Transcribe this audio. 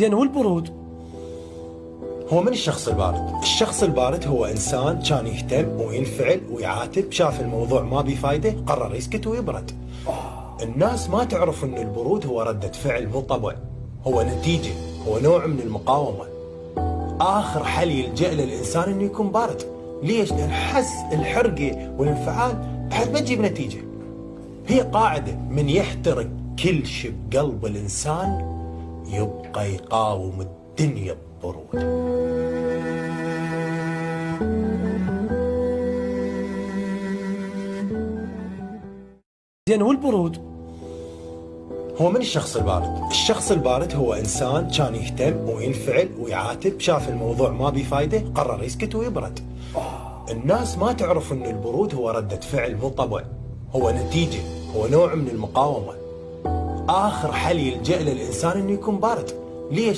زين والبرود؟ هو من الشخص البارد؟ الشخص البارد هو إنسان كان يهتم وينفعل ويعاتب، شاف الموضوع ما بفايدة قرر يسكت ويبرد. الناس ما تعرف أن البرود هو ردة فعل مو طبع، هو نتيجة، هو نوع من المقاومة. آخر حل يلجأ له الإنسان أنه يكون بارد. ليش؟ لأن حس الحرقة والانفعال بعد ما تجيب نتيجة. هي قاعدة، من يحترق كل شيء بقلب الإنسان يبقى يقاوم الدنيا ببرود. زين والبرود؟ هو من الشخص البارد؟ الشخص البارد هو إنسان كان يهتم وينفعل ويعاتب، شاف الموضوع ما بفايدة قرر يسكت ويبرد. الناس ما تعرف أن البرود هو ردة فعل مو طبع، هو نتيجة، هو نوع من المقاومة. آخر حل يلجأ له الإنسان أنه يكون بارد. ليش؟